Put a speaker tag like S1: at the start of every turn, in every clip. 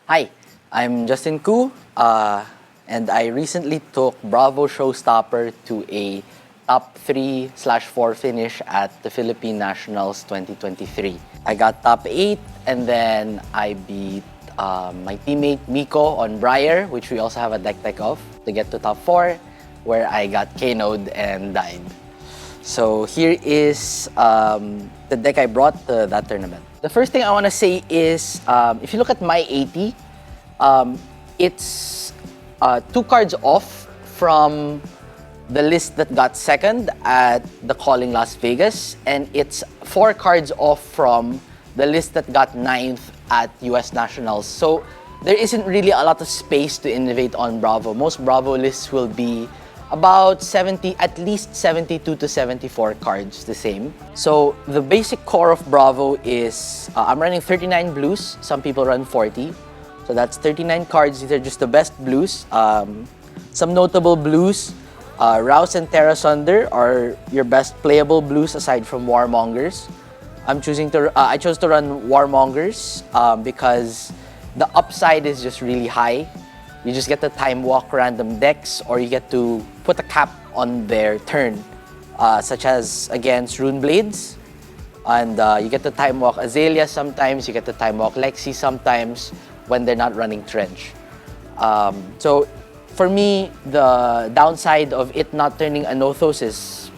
S1: Hi, I'm Justin Koo, and I recently took Bravo Showstopper to a top 3/4 finish at the Philippine Nationals 2023. I got top 8, and then I beat my teammate Miko on Briar, which we also have a deck of, to get to top 4, where I got KO'd and died. So here is the deck I brought to that tournament. The first thing I want to say is, if you look at my 80, it's 2 cards off from the list that got second at the Calling Las Vegas, and it's 4 cards off from the list that got 9th at US Nationals. So there isn't really a lot of space to innovate on Bravo. Most Bravo lists will be about at least 72 to 74 cards the same. So the basic core of Bravo is, I'm running 39 blues. Some people run 40. So that's 39 cards. These are just the best blues. Some notable blues, Rouse and Terra Sunder are your best playable blues aside from Warmongers. I chose to run Warmongers because the upside is just really high. You just get to time walk random decks, or you get to put a cap on their turn, such as against Rune Blades. And you get to time walk Azalea sometimes, you get to time walk Lexi sometimes when they're not running Trench. So for me, the downside of it not turning Anothos is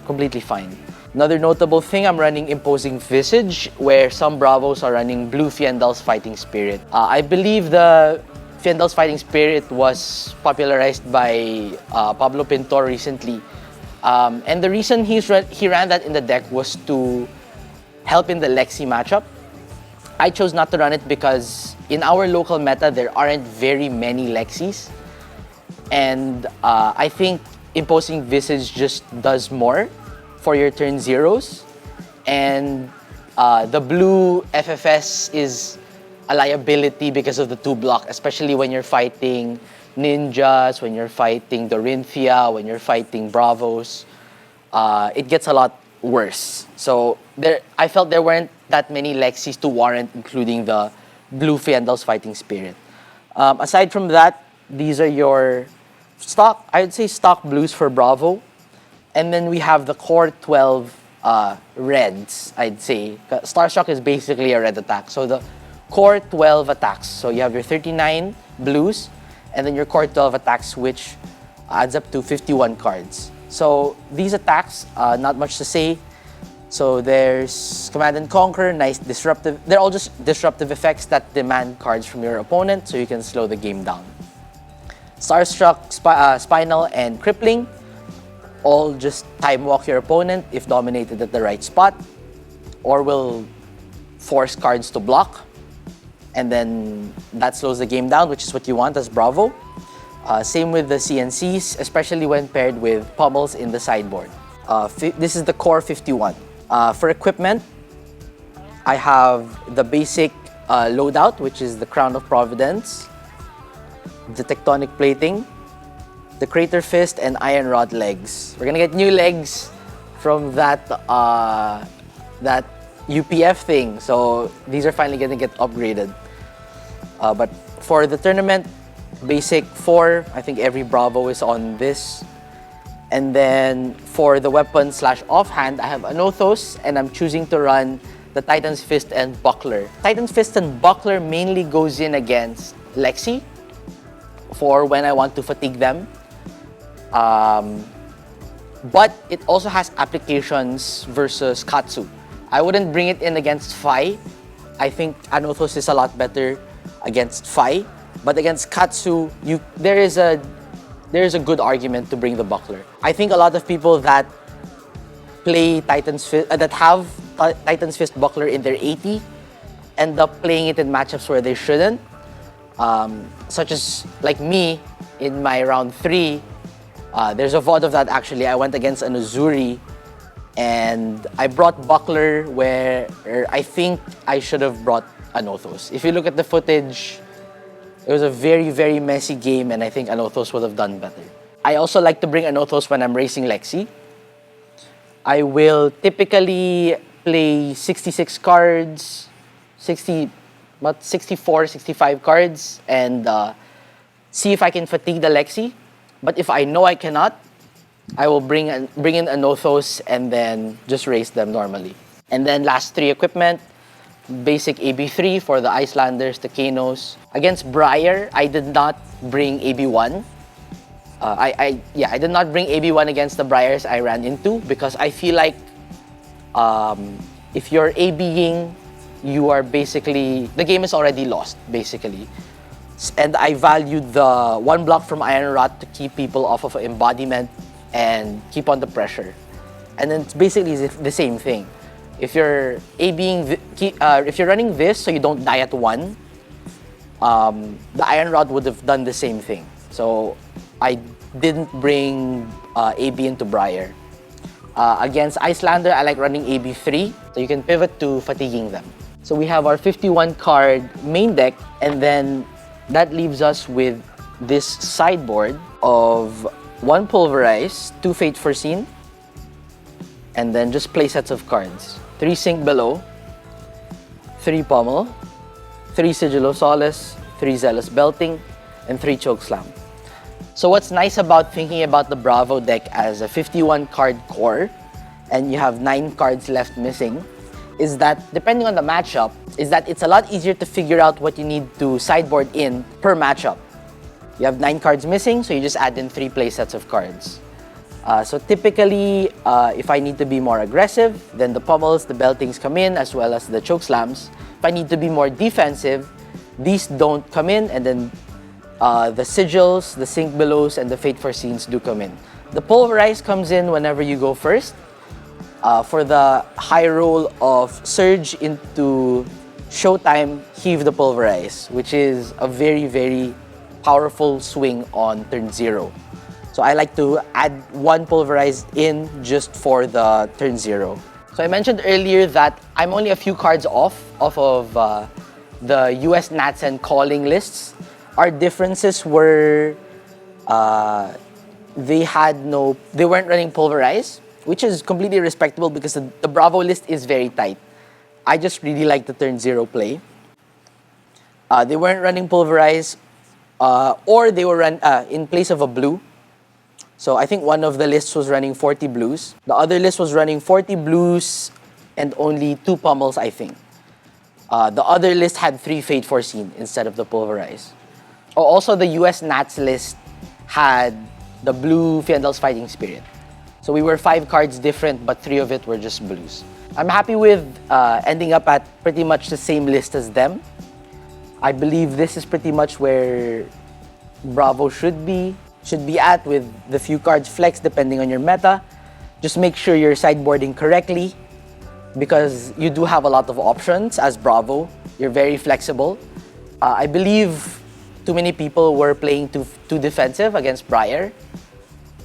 S1: completely fine. Another notable thing, I'm running Imposing Visage, where some Bravos are running Blue Fiendal's Fighting Spirit. I believe the Fiendal's Fighting Spirit was popularized by Pablo Pintor recently. And the reason he ran that in the deck was to help in the Lexi matchup. I chose not to run it because in our local meta, there aren't very many Lexis. And I think Imposing Visage just does more for your turn zeros. And the blue FFS is a liability because of the 2-block, especially when you're fighting ninjas, when you're fighting Dorinthia, when you're fighting Bravos. It gets a lot worse. So I felt there weren't that many Lexis to warrant including the Blue Fiendal's Fighting Spirit. Aside from that, these are your stock blues for Bravo. And then we have the core 12 reds, I'd say. Starstruck is basically a red attack. So the core 12 attacks. So you have your 39 blues, and then your core 12 attacks, which adds up to 51 cards. So these attacks, not much to say. So there's Command and Conquer, nice disruptive. They're all just disruptive effects that demand cards from your opponent, so you can slow the game down. Starstruck, Spinal, and Crippling, all just time walk your opponent if dominated at the right spot, or will force cards to block. And then that slows the game down, which is what you want as Bravo. Same with the CNCs, especially when paired with pummels in the sideboard. This is the core 51. For equipment, I have the basic loadout, which is the Crown of Providence, the Tectonic Plating, the Crater Fist, and Iron Rod legs. We're gonna get new legs from that UPF thing, so these are finally gonna get upgraded. But for the tournament, basic 4, I think every Bravo is on this. And then for the weapon / offhand, I have Anothos, and I'm choosing to run the Titan's Fist and Buckler. Titan's Fist and Buckler mainly goes in against Lexi for when I want to fatigue them. But it also has applications versus Katsu. I wouldn't bring it in against Fai. I think Anothos is a lot better against Fai. But against Katsu, there is a good argument to bring the Buckler. I think a lot of people that play Titan's Fist, that have Titan's Fist Buckler in their 80 end up playing it in matchups where they shouldn't. Such as like me in my round 3. There's a VOD of that actually. I went against an Uzuri and I brought Buckler where I think I should have brought Anothos. If you look at the footage, it was a very, very messy game, and I think Anothos would have done better. I also like to bring Anothos when I'm racing Lexi. I will typically play 66 cards, 60 about 64, 65 cards, and see if I can fatigue the Lexi. But if I know I cannot, I will bring in a Nothos and then just race them normally. And then last 3 equipment, basic AB3 for the Icelanders, the Kanos. Against Briar, I did not bring AB1. I did not bring AB1 against the Briars I ran into because I feel like if you're ABing, you are basically, the game is already lost, basically. And I valued the 1 block from Iron Rot to keep people off of embodiment and keep on the pressure. And then it's basically the same thing. If you're ABing, if you're running this so you don't die at 1, the Iron Rod would have done the same thing. So I didn't bring AB into Briar. Against Icelander, I like running AB3, so you can pivot to fatiguing them. So we have our 51 card main deck, and then that leaves us with this sideboard of 1 Pulverize, 2 Fate Foreseen, and then just play sets of cards. 3 Sink Below, 3 Pommel, 3 Sigil of Solace, 3 Zealous Belting, and 3 Chokeslam. So what's nice about thinking about the Bravo deck as a 51 card core, and you have 9 cards left missing, is that depending on the matchup, is that it's a lot easier to figure out what you need to sideboard in per matchup. You have 9 cards missing, so you just add in 3 play sets of cards. So typically, if I need to be more aggressive, then the Pommels, the Beltings come in, as well as the Chokeslams. If I need to be more defensive, these don't come in, and then the Sigils, the Sink Belows, and the Fate Foreseens do come in. The Pulverize comes in whenever you go first. For the high roll of Surge into Showtime, Heave the Pulverize, which is a very, very powerful swing on turn 0. So I like to add 1 Pulverized in just for the turn 0. So I mentioned earlier that I'm only a few cards off of the US Nats and calling lists. Our differences were they weren't running Pulverize, which is completely respectable because the Bravo list is very tight. I just really like the turn 0 play. They weren't running Pulverize, or they were in place of a blue. So I think one of the lists was running 40 blues. The other list was running 40 blues and only 2 Pommels, I think. The other list had 3 Fate Foreseen instead of the Pulverize. Oh, also, the US Nats list had the blue Fiandel's Fighting Spirit. So we were 5 cards different, but 3 of it were just blues. I'm happy with ending up at pretty much the same list as them. I believe this is pretty much where Bravo should be at, with the few cards flex depending on your meta. Just make sure you're sideboarding correctly because you do have a lot of options as Bravo. You're very flexible. I believe too many people were playing too defensive against Briar.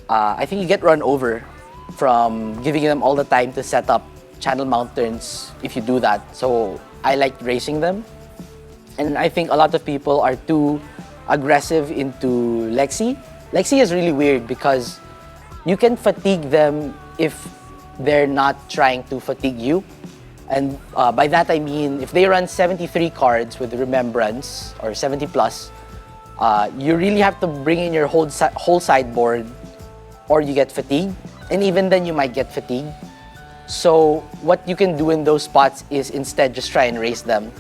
S1: I think you get run over from giving them all the time to set up channel mount turns if you do that. So I like racing them. And I think a lot of people are too aggressive into Lexi. Lexi is really weird because you can fatigue them if they're not trying to fatigue you. And by that I mean, if they run 73 cards with Remembrance or 70 plus, you really have to bring in your whole sideboard or you get fatigued. And even then you might get fatigued. So what you can do in those spots is instead just try and race them.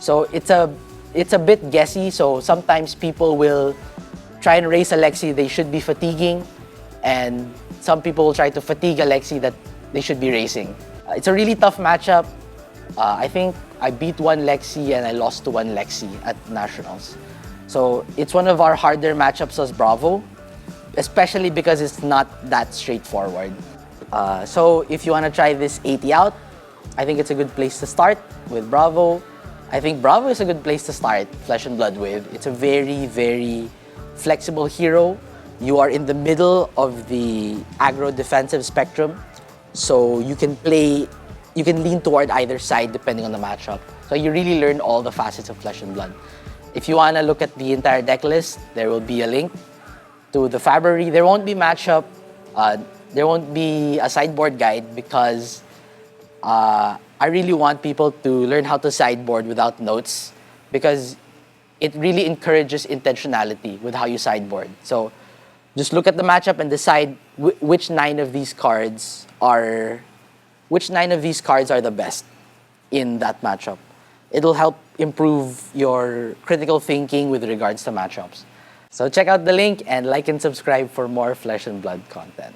S1: So it's a bit guessy. So sometimes people will try and race a Lexi they should be fatiguing, and some people will try to fatigue a Lexi that they should be racing. It's a really tough matchup. I think I beat 1 Lexi and I lost to 1 Lexi at Nationals. So it's one of our harder matchups as Bravo, especially because it's not that straightforward. So if you want to try this 80 out, I think it's a good place to start with Bravo. I think Bravo is a good place to start Flesh and Blood with. It's a very, very flexible hero. You are in the middle of the aggro defensive spectrum, so you can lean toward either side depending on the matchup. So you really learn all the facets of Flesh and Blood. If you want to look at the entire deck list, there will be a link to the Fabry. There won't be matchup, there won't be a sideboard guide because I really want people to learn how to sideboard without notes. because it really encourages intentionality with how you sideboard. So just look at the matchup and decide which 9 of these cards are the best in that matchup. It'll help improve your critical thinking with regards to matchups. So check out the link and like and subscribe for more Flesh and Blood content.